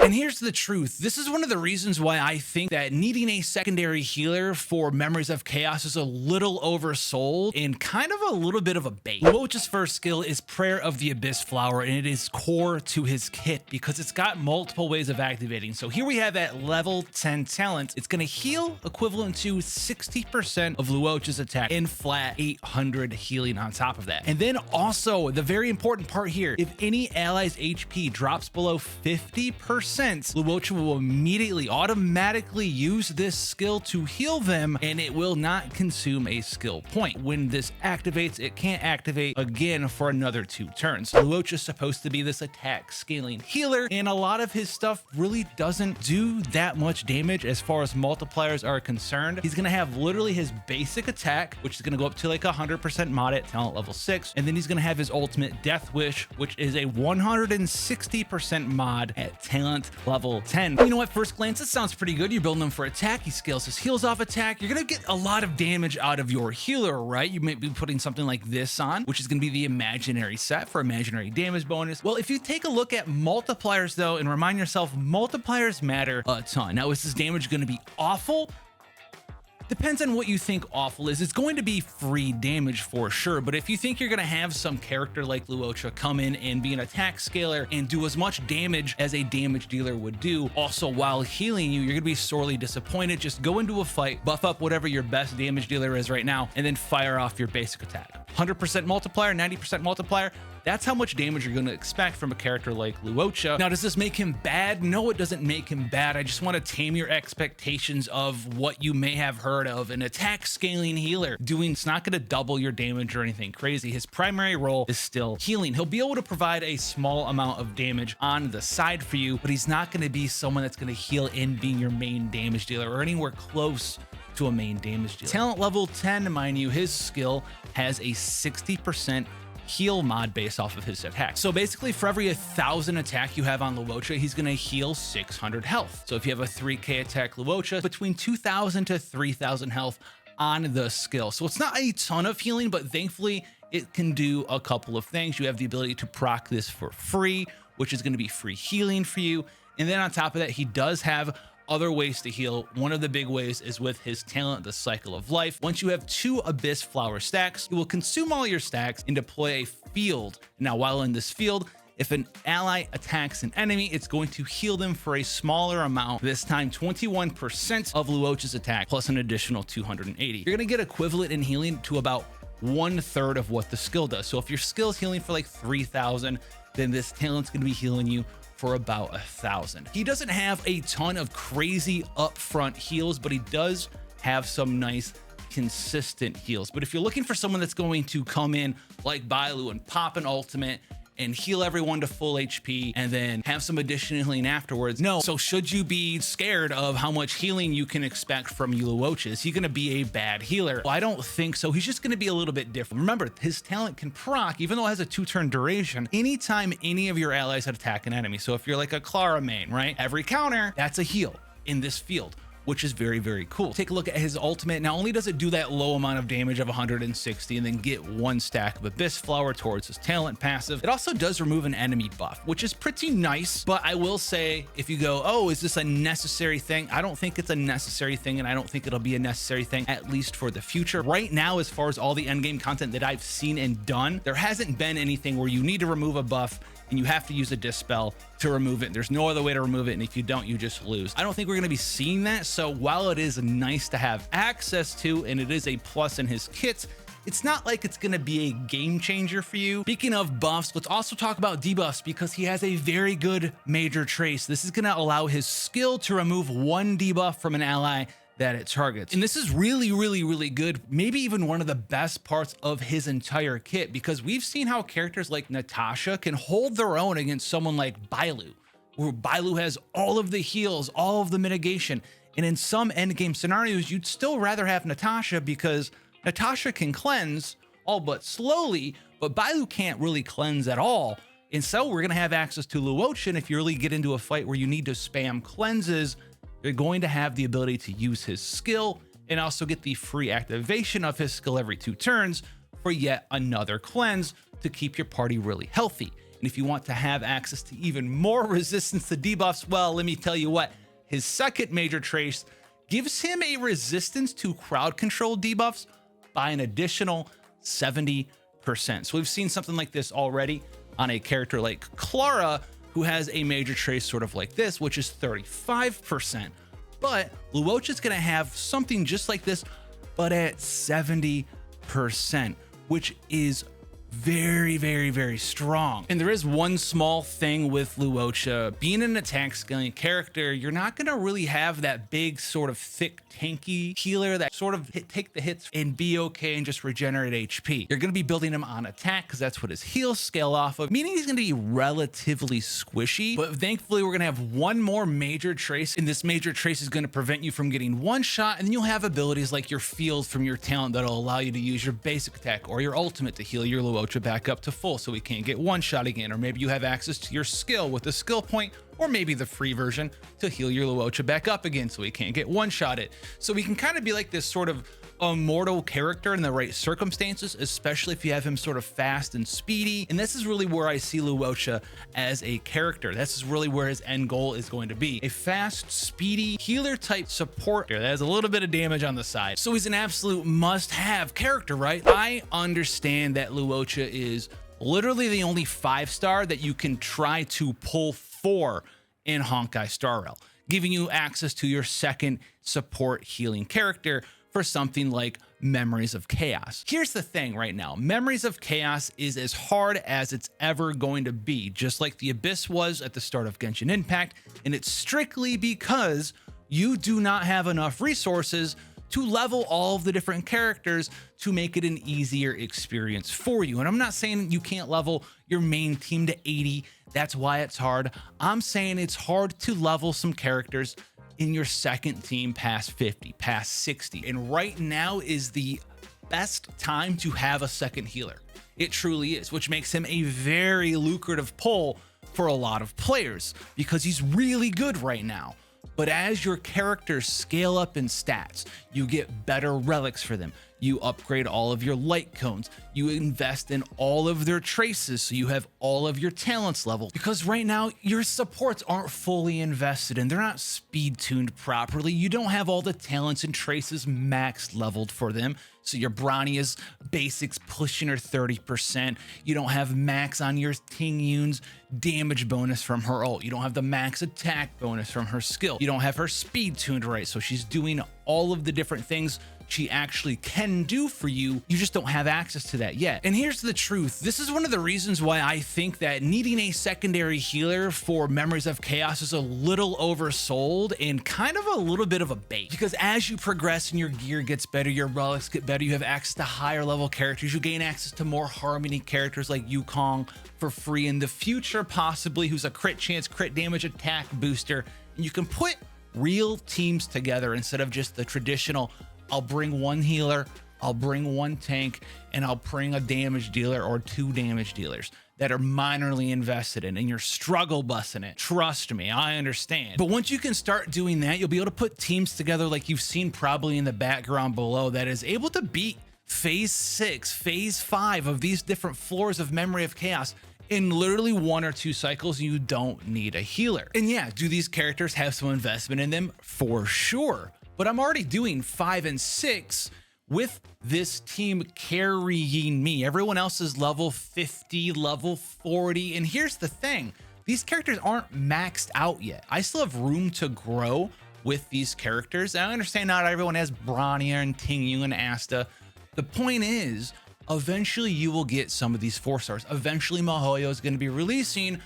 And here's the truth. This is one of the reasons why I think that needing a secondary healer for Memories of Chaos is a little oversold and kind of a little bit of a bait. Luocha's first skill is Prayer of the Abyss Flower, and it is core to his kit because it's got multiple ways of activating. So here we have at level 10 talent, it's going to heal equivalent to 60% of Luocha's attack and flat 800 healing on top of that. And then also the very important part here, if any ally's HP drops below 50%, Luocha will immediately automatically use this skill to heal them, and it will not consume a skill point. When this activates, it can't activate again for another 2 turns. Luocha is supposed to be this attack scaling healer, and a lot of his stuff really doesn't do that much damage as far as multipliers are concerned. He's gonna have literally his basic attack, which is gonna go up to like 100% mod at talent level 6, and then he's gonna have his ultimate Death Wish, which is a 160% mod at talent level 10. You know, at first glance, it sounds pretty good. You're building him for attack. He scales his heals off attack. You're gonna get a lot of damage out of your healer, right? You might be putting something like this on, which is gonna be the imaginary set for imaginary damage bonus. Well, if you take a look at multipliers though, and remind yourself, multipliers matter a ton. Now, is this damage gonna be awful? Depends on what you think awful is. It's going to be free damage for sure, but if you think you're going to have some character like Luocha come in and be an attack scaler and do as much damage as a damage dealer would do, also while healing you, you're going to be sorely disappointed. Just go into a fight, buff up whatever your best damage dealer is right now, and then fire off your basic attack. 100% multiplier, 90% multiplier. That's how much damage you're going to expect from a character like Luocha. Now, does this make him bad? No, it doesn't make him bad. I just want to tame your expectations of what you may have heard of an attack scaling healer doing. It's not going to double your damage or anything crazy. His primary role is still healing. He'll be able to provide a small amount of damage on the side for you, but he's not going to be someone that's going to heal in being your main damage dealer or anywhere close to a main damage dealer. Talent level 10, mind you, his skill has a 60% heal mod based off of his attack. So basically for every 1,000 attack you have on Luocha, he's gonna heal 600 health. So if you have a 3k attack Luocha, between 2,000 to 3,000 health on the skill. So it's not a ton of healing, but thankfully it can do a couple of things. You have the ability to proc this for free, which is gonna be free healing for you. And then on top of that, he does have other ways to heal. One of the big ways is with his talent, the Cycle of Life. Once you have 2 Abyss Flower stacks, you will consume all your stacks and deploy a field. Now, while in this field, if an ally attacks an enemy, it's going to heal them for a smaller amount, this time 21% of Luocha's attack, plus an additional 280. You're gonna get equivalent in healing to about 1/3 of what the skill does. So if your skill is healing for like 3,000, then this talent's gonna be healing you for about 1,000. He doesn't have a ton of crazy upfront heals, but he does have some nice consistent heals. But if you're looking for someone that's going to come in like Bailu and pop an ultimate and heal everyone to full HP and then have some additional healing afterwards, no. So should you be scared of how much healing you can expect from Luocha? Is he gonna be a bad healer? Well, I don't think so. He's just gonna be a little bit different. Remember, his talent can proc, even though it has a 2-turn duration, anytime any of your allies attack an enemy. So if you're like a Clara main, right? Every counter, that's a heal in this field, which is very, very cool. Take a look at his ultimate. Not only does it do that low amount of damage of 160 and then get 1 stack of Abyss Flower towards his talent passive, it also does remove an enemy buff, which is pretty nice. But I will say, if you go, oh, is this a necessary thing? I don't think it's a necessary thing, and I don't think it'll be a necessary thing, at least for the future. Right now, as far as all the endgame content that I've seen and done, there hasn't been anything where you need to remove a buff and you have to use a dispel to remove it. There's no other way to remove it, and if you don't, you just lose. I don't think we're gonna be seeing that, so while it is nice to have access to, and it is a plus in his kits, it's not like it's gonna be a game changer for you. Speaking of buffs, let's also talk about debuffs, because he has a very good major trace. This is gonna allow his skill to remove 1 debuff from an ally that it targets. And this is really, really, really good. Maybe even one of the best parts of his entire kit, because we've seen how characters like Natasha can hold their own against someone like Bailu, where Bailu has all of the heals, all of the mitigation. And in some endgame scenarios, you'd still rather have Natasha, because Natasha can cleanse, all but slowly, but Bailu can't really cleanse at all. And so we're gonna have access to Luocha, and if you really get into a fight where you need to spam cleanses, you're going to have the ability to use his skill and also get the free activation of his skill every 2 turns for yet another cleanse to keep your party really healthy. And if you want to have access to even more resistance to debuffs, well, let me tell you what, his second major trace gives him a resistance to crowd control debuffs by an additional 70%. So we've seen something like this already on a character like Clara, who has a major trace sort of like this, which is 35%. But Luocha is going to have something just like this, but at 70%, which is very, very, very strong. And there is one small thing with Luocha. Being an attack scaling character, you're not going to really have that big sort of thick tanky healer that sort of take the hits and be okay and just regenerate HP. You're going to be building him on attack because that's what his heals scale off of, meaning he's going to be relatively squishy. But thankfully, we're going to have one more major trace, and this major trace is going to prevent you from getting one shot, and then you'll have abilities like your field from your talent that'll allow you to use your basic attack or your ultimate to heal your Luocha back up to full so we can't get one shot again. Or maybe you have access to your skill with a skill point, or maybe the free version to heal your Luocha back up again so we can't get one shot it. So we can kind of be like this sort of immortal character in the right circumstances, especially if you have him sort of fast and speedy. And this is really where I see Luocha as a character. This is really where his end goal is going to be. A fast, speedy healer type support that has a little bit of damage on the side. So he's an absolute must-have character, right? I understand that Luocha is literally the only 5-star that you can try to pull for in Honkai Star Rail, giving you access to your second support healing character for something like Memories of Chaos. Here's the thing right now, Memories of Chaos is as hard as it's ever going to be, just like the Abyss was at the start of Genshin Impact, and it's strictly because you do not have enough resources to level all of the different characters to make it an easier experience for you. And I'm not saying you can't level your main team to 80. That's why it's hard. I'm saying it's hard to level some characters in your second team past 50, past 60. And right now is the best time to have a second healer. It truly is, which makes him a very lucrative pull for a lot of players because he's really good right now. But as your characters scale up in stats, you get better relics for them. You upgrade all of your light cones. You invest in all of their traces so you have all of your talents leveled. Because right now, your supports aren't fully invested and they're not speed tuned properly. You don't have all the talents and traces max leveled for them. So your Brania's basics pushing her 30%. You don't have max on your Ting Yun's damage bonus from her ult. You don't have the max attack bonus from her skill. You don't have her speed tuned right, so she's doing all of the different things she actually can do for you. You just don't have access to that yet. And here's the truth. This is one of the reasons why I think that needing a secondary healer for Memories of Chaos is a little oversold and kind of a little bit of a bait. Because as you progress and your gear gets better, your relics get better, you have access to higher level characters, you gain access to more Harmony characters like Yukong for free in the future, possibly, who's a crit chance, crit damage attack booster. And you can put real teams together instead of just the traditional, I'll bring one healer, I'll bring one tank, and I'll bring a damage dealer or 2 damage dealers that are minorly invested in, and you're struggle bussing it. Trust me, I understand. But once you can start doing that, you'll be able to put teams together like you've seen probably in the background below that is able to beat phase 6, phase 5 of these different floors of Memory of Chaos in literally 1 or 2 cycles. You don't need a healer. And yeah, do these characters have some investment in them? For sure. But I'm already doing 5 and 6 with this team carrying me. Everyone else is level 50, level 40. And here's the thing, these characters aren't maxed out yet. I still have room to grow with these characters. And I understand not everyone has Brania and Ting Yun and Asta. The point is, eventually you will get some of these 4-stars. Eventually Mihoyo is going to be releasing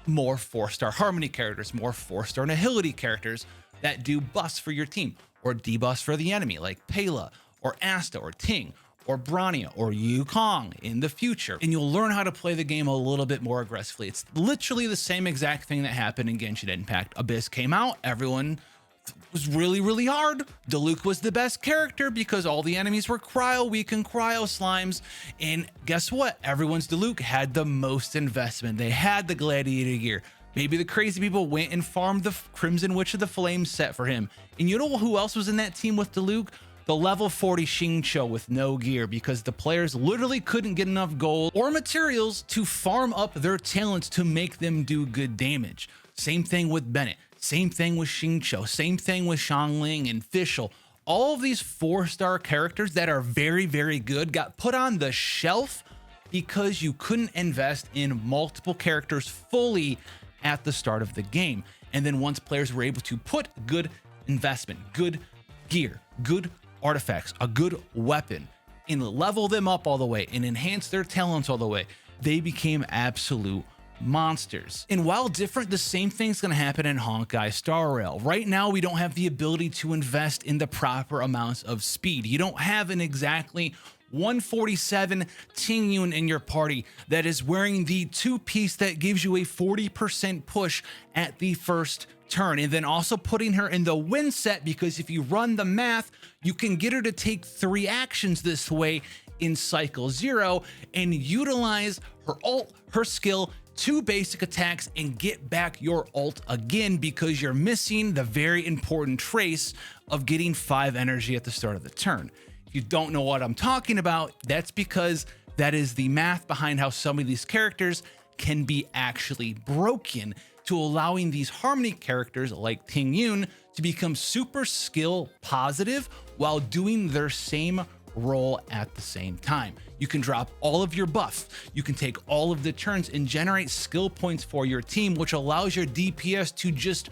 more 4-star Harmony characters, more 4-star Nihility characters that do buffs for your team or debuffs for the enemy, like Pela or Asta or Ting or Brania or Yukong in the future. And you'll learn how to play the game a little bit more aggressively. It's literally the same exact thing that happened in Genshin Impact. Abyss came out, everyone was really, really hard. Diluc was the best character because all the enemies were cryo weak and cryo slimes. And guess what? Everyone's Diluc had the most investment. They had the gladiator gear. Maybe the crazy people went and farmed the Crimson Witch of the Flame set for him. And you know who else was in that team with Diluc? the level 40 Xingqiu with no gear because the players literally couldn't get enough gold or materials to farm up their talents to make them do good damage. Same thing with Bennett, same thing with Xingqiu, same thing with Xiangling and Fischl. All of these 4-star characters that are very, very good got put on the shelf because you couldn't invest in multiple characters fully at the start of the game. And then once players were able to put good investment, good gear, good artifacts, a good weapon, and level them up all the way and enhance their talents all the way, they became absolute monsters. And while different, the same thing's going to happen in Honkai Star Rail. Right now, we don't have the ability to invest in the proper amounts of speed. You don't have an exactly 147 Tingyun in your party that is wearing the 2-piece that gives you a 40% push at the first turn, and then also putting her in the win set, because if you run the math, you can get her to take 3 actions this way in cycle 0 and utilize her ult, her skill, 2 basic attacks, and get back your ult again, because you're missing the very important trace of getting 5 energy at the start of the turn. If you don't know what I'm talking about, that's because that is the math behind how some of these characters can be actually broken, to allowing these harmony characters like Tingyun to become super skill positive while doing their same role at the same time. You can drop all of your buffs, you can take all of the turns and generate skill points for your team, which allows your DPS to just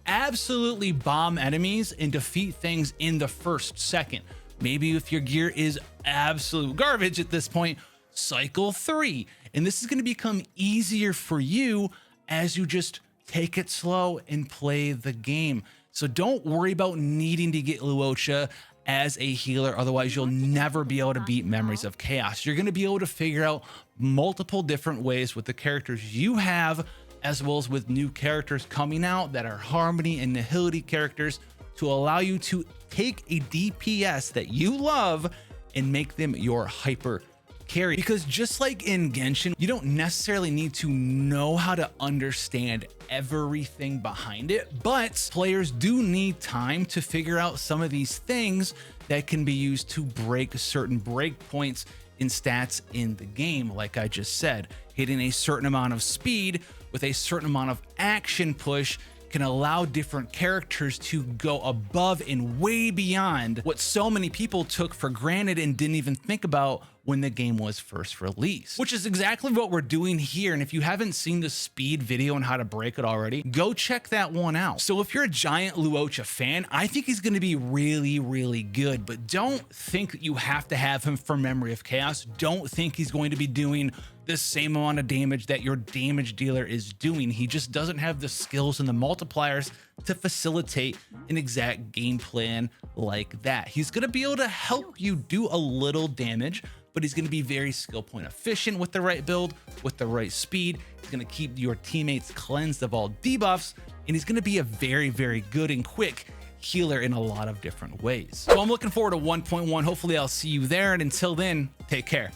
absolutely bomb enemies and defeat things in the first second. Maybe if your gear is absolute garbage at this point, cycle 3. And this is going to become easier for you as you just take it slow and play the game. So don't worry about needing to get Luocha as a healer, otherwise you'll never be able to beat Memories of Chaos. You're going to be able to figure out multiple different ways with the characters you have, as well as with new characters coming out that are Harmony and Nihility characters, to allow you to take a DPS that you love and make them your hyper carry. Because just like in Genshin, you don't necessarily need to know how to understand everything behind it, but players do need time to figure out some of these things that can be used to break certain breakpoints in stats in the game. Like I just said, hitting a certain amount of speed with a certain amount of action push can allow different characters to go above and way beyond what so many people took for granted and didn't even think about when the game was first released, which is exactly what we're doing here. And if you haven't seen the speed video on how to break it already, go check that one out. So if you're a giant Luocha fan, I think he's going to be really, really good, but don't think that you have to have him for Memory of Chaos. Don't think he's going to be doing the same amount of damage that your damage dealer is doing. He just doesn't have the skills and the multipliers to facilitate an exact game plan like that. He's going to be able to help you do a little damage, but he's going to be very skill point efficient with the right build, with the right speed. He's going to keep your teammates cleansed of all debuffs, and he's going to be a very, very good and quick healer in a lot of different ways. So I'm looking forward to 1.1. Hopefully I'll see you there, and until then, take care.